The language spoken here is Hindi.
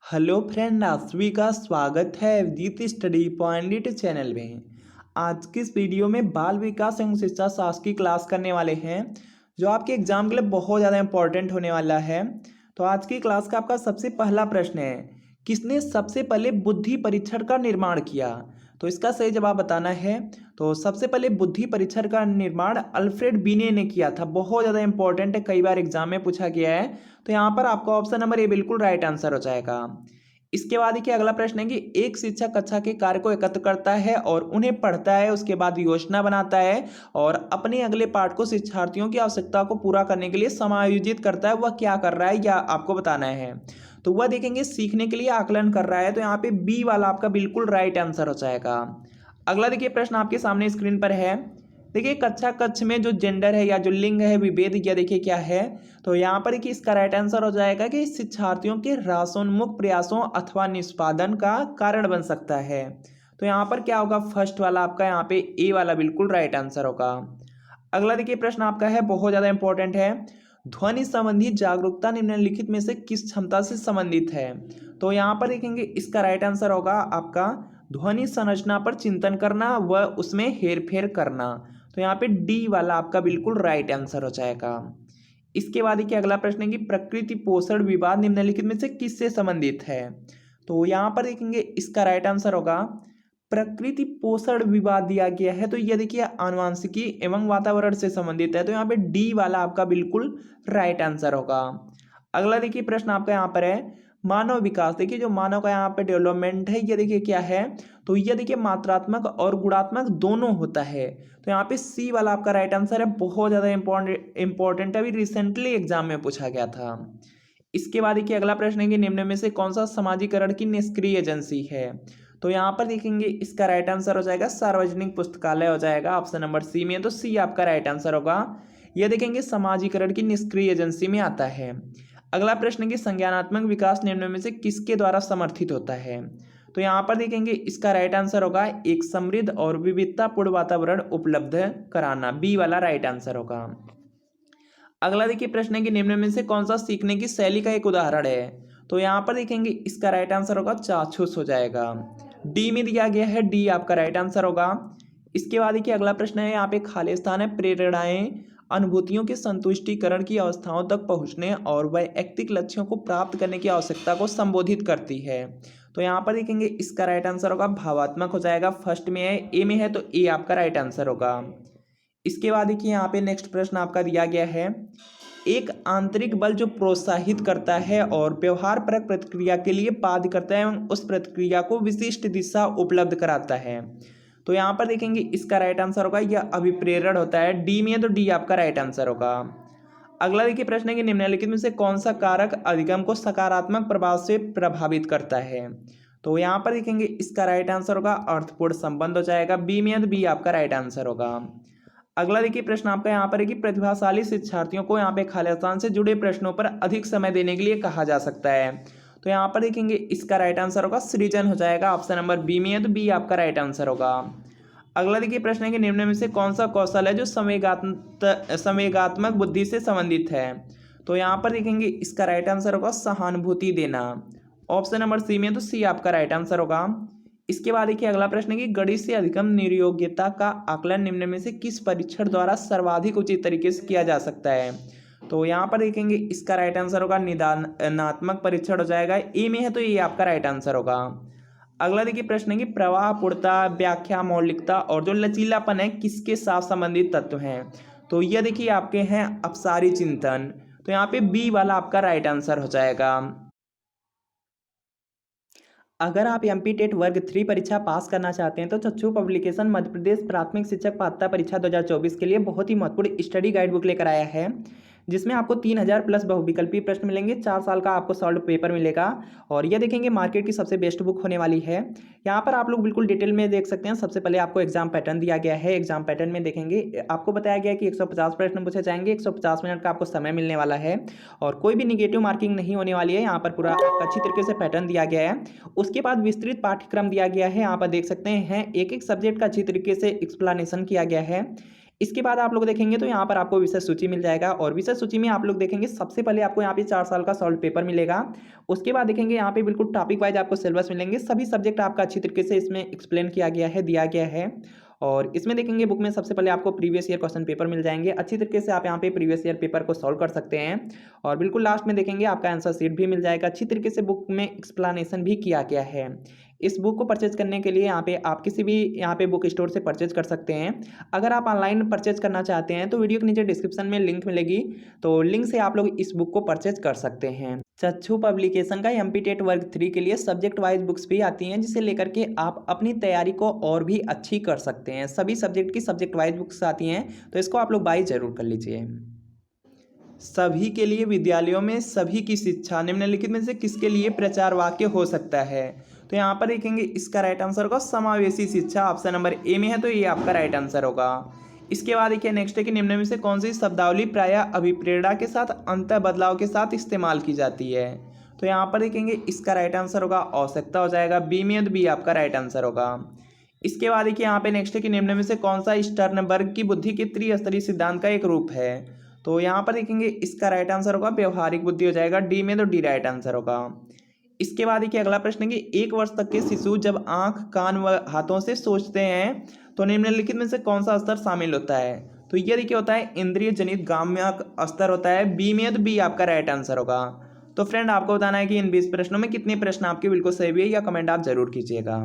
हेलो फ्रेंड, आप सभी का स्वागत है अवधीत स्टडी पॉइंट चैनल में। आज की इस वीडियो में बाल विकास एवं शिक्षा शास्त्र की क्लास करने वाले हैं, जो आपके एग्जाम के लिए बहुत ज़्यादा इंपॉर्टेंट होने वाला है। तो आज की क्लास का आपका सबसे पहला प्रश्न है, किसने सबसे पहले बुद्धि परीक्षण का निर्माण किया? तो इसका सही जवाब बताना है। तो सबसे पहले बुद्धि परीक्षण का निर्माण अल्फ्रेड बीने ने किया था। बहुत ज़्यादा इंपॉर्टेंट है, कई बार एग्जाम में पूछा गया है। तो यहाँ पर आपका ऑप्शन नंबर ए बिल्कुल राइट आंसर हो जाएगा। इसके बाद देखिए अगला प्रश्न है कि एक शिक्षक कक्षा के कार्य को एकत्र करता है और उन्हें पढ़ता है, उसके बाद योजना बनाता है और अपने अगले पाठ को शिक्षार्थियों की आवश्यकता को पूरा करने के लिए समायोजित करता है। वह क्या कर रहा है, या आपको बताना है। तो वह देखेंगे सीखने के लिए आकलन कर रहा है। तो यहाँ पे बी वाला आपका बिल्कुल राइट आंसर हो जाएगा। अगला देखिए प्रश्न आपके सामने स्क्रीन पर है। देखिए कक्षा कक्ष में जो जेंडर है या जो लिंग है विभेद, या देखिए क्या है। तो यहाँ पर देखिए इसका राइट आंसर हो जाएगा कि शिक्षार्थियों के ह्रासोन्मुख प्रयासों अथवा निष्पादन का कारण बन सकता है। तो यहाँ पर क्या होगा, फर्स्ट वाला आपका यहाँ पे ए वाला बिल्कुल राइट आंसर होगा। अगला देखिए प्रश्न आपका है, बहुत ज्यादा इंपॉर्टेंट है। ध्वनि संबंधी जागरूकता निम्नलिखित में से किस क्षमता से संबंधित है? तो यहाँ पर देखेंगे इसका राइट आंसर होगा आपका ध्वनि संरचना पर चिंतन करना व उसमें हेरफेर करना। तो यहाँ पे डी वाला आपका बिल्कुल राइट आंसर हो जाएगा। इसके बाद देखिए अगला प्रश्न है कि प्रकृति पोषण विवाद निम्नलिखित में से किससे संबंधित है? तो यहाँ पर देखेंगे इसका राइट आंसर होगा प्रकृति पोषण विवाद दिया गया है। तो ये देखिए आनुवांशिकी एवं वातावरण से संबंधित है। तो यहाँ पे डी वाला आपका बिल्कुल राइट आंसर होगा। अगला देखिए प्रश्न आपका यहाँ पर है मानव विकास। देखिए जो मानव का यहाँ पे डेवलपमेंट है, ये देखिए क्या है। तो ये देखिए मात्रात्मक और गुणात्मक दोनों होता है। तो यहाँ पे सी वाला आपका राइट आंसर है। बहुत ज्यादा इंपॉर्टेंट अभी रिसेंटली एग्जाम में पूछा गया था। इसके बाद देखिए अगला प्रश्न है कि निम्न में से कौन सा समाजीकरण की निष्क्रिय एजेंसी है? तो यहाँ पर देखेंगे इसका राइट आंसर हो जाएगा सार्वजनिक पुस्तकालय हो जाएगा ऑप्शन नंबर सी में। तो सी आपका राइट आंसर होगा। यह देखेंगे समाजीकरण की निष्क्रिय एजेंसी में आता है। अगला प्रश्न है कि संज्ञानात्मक विकास निम्न में से किसके द्वारा समर्थित होता है? तो यहाँ पर देखेंगे इसका राइट आंसर होगा एक समृद्ध और विविधतापूर्ण वातावरण उपलब्ध कराना। बी वाला राइट आंसर होगा। अगला देखिए प्रश्न है कि निम्न में से कौन सा सीखने की शैली का एक उदाहरण है? तो यहाँ पर देखेंगे इसका राइट आंसर होगा चाक्षुष हो जाएगा। डी में दिया गया है, डी आपका राइट आंसर होगा। इसके बाद देखिए अगला प्रश्न है, यहाँ पे खाली स्थान है। प्रेरणाएं अनुभूतियों के संतुष्टिकरण की अवस्थाओं तक पहुंचने और वैयक्तिक लक्ष्यों को प्राप्त करने की आवश्यकता को संबोधित करती है। तो यहाँ पर देखेंगे इसका राइट आंसर होगा भावात्मक हो जाएगा। फर्स्ट में है, ए में है, तो ए आपका राइट आंसर होगा। इसके बाद देखिए यहाँ पे नेक्स्ट प्रश्न आपका दिया गया है, एक आंतरिक बल जो प्रोत्साहित करता है और व्यवहार परक प्रतिक्रिया के लिए बाध्य करता है एवं उस प्रतिक्रिया को विशिष्ट दिशा उपलब्ध कराता है। तो यहाँ पर देखेंगे इसका राइट आंसर होगा यह अभिप्रेरण होता है। डी में है, तो डी आपका राइट आंसर होगा। अगला देखिए प्रश्न है कि निम्नलिखित में से कौन सा कारक अधिगम को सकारात्मक प्रभाव से प्रभावित करता है? तो यहाँ पर देखेंगे इसका राइट आंसर होगा अर्थपूर्ण संबंध हो जाएगा। बी में है, तो बी आपका राइट आंसर होगा। अगला देखिए प्रश्न आपका यहाँ पर है कि प्रतिभाशाली शिक्षार्थियों को यहाँ पे खालिस्तान से जुड़े प्रश्नों पर अधिक समय देने के लिए कहा जा सकता है। तो यहाँ पर देखेंगे इसका राइट आंसर होगा सृजन हो जाएगा। ऑप्शन नंबर बी में है, तो बी आपका राइट आंसर होगा। अगला देखिए प्रश्न है कि निम्न में से कौन सा कौशल है जो संवेगात्मक बुद्धि से संबंधित है? तो यहाँ पर देखेंगे इसका राइट आंसर होगा सहानुभूति देना। ऑप्शन नंबर सी में है, तो सी आपका राइट आंसर होगा। इसके बाद देखिए अगला प्रश्न है कि गणित से अधिगम निर्योग्यता का आकलन निम्न में से किस परीक्षण द्वारा सर्वाधिक उचित तरीके से किया जा सकता है? तो यहाँ पर देखेंगे इसका राइट आंसर होगा निदानात्मक परीक्षण हो जाएगा। ए में है, तो ये आपका राइट आंसर होगा। अगला देखिए प्रश्न है कि प्रवाह पूर्णता व्याख्या मौलिकता और जो लचीलापन है किसके साथ संबंधित तत्व हैं? तो ये देखिए आपके हैं अपसारी चिंतन। तो यहाँ पे बी वाला आपका राइट आंसर हो जाएगा। अगर आप एमपी टेट वर्ग 3 परीक्षा पास करना चाहते हैं तो चक्षु पब्लिकेशन मध्य प्रदेश प्राथमिक शिक्षक पात्रता परीक्षा 2024 के लिए बहुत ही महत्वपूर्ण स्टडी गाइड बुक लेकर आया है, जिसमें आपको 3000 प्लस बहुविकल्पी प्रश्न मिलेंगे। 4 साल का आपको सॉल्व पेपर मिलेगा और यह देखेंगे मार्केट की सबसे बेस्ट बुक होने वाली है। यहाँ पर आप लोग बिल्कुल डिटेल में देख सकते हैं। सबसे पहले आपको एग्जाम पैटर्न दिया गया है। एग्जाम पैटर्न में देखेंगे आपको बताया गया है कि 150 प्रश्न पूछे जाएंगे। 150 मिनट का आपको समय मिलने वाला है और कोई भी निगेटिव मार्किंग नहीं होने वाली है। यहाँ पर पूरा अच्छी तरीके से पैटर्न दिया गया है। उसके बाद विस्तृत पाठ्यक्रम दिया गया है। यहाँ पर देख सकते हैं एक एक सब्जेक्ट का अच्छी तरीके से एक्सप्लेनेशन किया गया है। इसके बाद आप लोग देखेंगे तो यहाँ पर आपको विषय सूची मिल जाएगा और विषय सूची में आप लोग देखेंगे सबसे पहले आपको यहाँ पे 4 साल का सॉल्व पेपर मिलेगा। उसके बाद देखेंगे यहाँ पे बिल्कुल टॉपिक वाइज आपको सिलेबस मिलेंगे, सभी सब्जेक्ट आपका अच्छी तरीके से इसमें एक्सप्लेन किया गया है, दिया गया है। और इसमें देखेंगे बुक में सबसे पहले आपको प्रीवियस ईयर क्वेश्चन पेपर मिल जाएंगे, अच्छी तरीके से आप यहाँ पे प्रीवियस ईयर पेपर को सॉल्व कर सकते हैं। और बिल्कुल लास्ट में देखेंगे आपका आंसर शीट भी मिल जाएगा, अच्छी तरीके से बुक में एक्सप्लेनेशन भी किया गया है। इस बुक को परचेज करने के लिए यहाँ पे आप किसी भी यहाँ पे बुक स्टोर से परचेज कर सकते हैं। अगर आप ऑनलाइन परचेज करना चाहते हैं तो वीडियो के नीचे डिस्क्रिप्शन में लिंक मिलेगी, तो लिंक से आप लोग इस बुक को परचेज कर सकते हैं। चक्षु पब्लिकेशन का एमपी टेट वर्ग 3 के लिए सब्जेक्ट वाइज बुक्स भी आती हैं, जिसे लेकर के आप अपनी तैयारी को और भी अच्छी कर सकते हैं। सभी सब्जेक्ट की सब्जेक्ट वाइज बुक्स आती हैं, तो इसको आप लोग बाय जरूर कर लीजिए। सभी के लिए विद्यालयों में सभी की शिक्षा निम्नलिखित में से किसके लिए प्रचार वाक्य हो सकता है? तो यहाँ पर देखेंगे इसका राइट आंसर होगा समावेशी शिक्षा, ऑप्शन नंबर ए में है, तो ये आपका राइट आंसर होगा। इसके बाद देखिए नेक्स्ट है कि निम्न में से कौन सी शब्दावली प्रायः अभिप्रेरणा के साथ अंत बदलाव के साथ इस्तेमाल की जाती है? तो यहाँ पर देखेंगे इसका राइट आंसर होगा आवश्यकता हो जाएगा, बी में, तो बी आपका राइट आंसर होगा। इसके बाद देखिए यहाँ पे नेक्स्ट है कि निम्न में से कौन सा स्टर्नबर्ग की बुद्धि के त्रिस्तरीय सिद्धांत का एक रूप है? तो यहाँ पर देखेंगे इसका राइट आंसर होगा व्यवहारिक बुद्धि हो जाएगा, डी में, तो डी राइट आंसर होगा। इसके बाद देखिए अगला प्रश्न है कि 1 वर्ष तक के शिशु जब आंख, कान व हाथों से सोचते हैं तो निम्नलिखित में से कौन सा स्तर शामिल होता है? तो ये देखिए होता है इंद्रिय जनित गाम्यक स्तर होता है, बी में, तो बी आपका राइट आंसर होगा। तो फ्रेंड आपको बताना है कि इन 20 प्रश्नों में कितने प्रश्न आपके बिल्कुल सही है, या कमेंट आप जरूर कीजिएगा।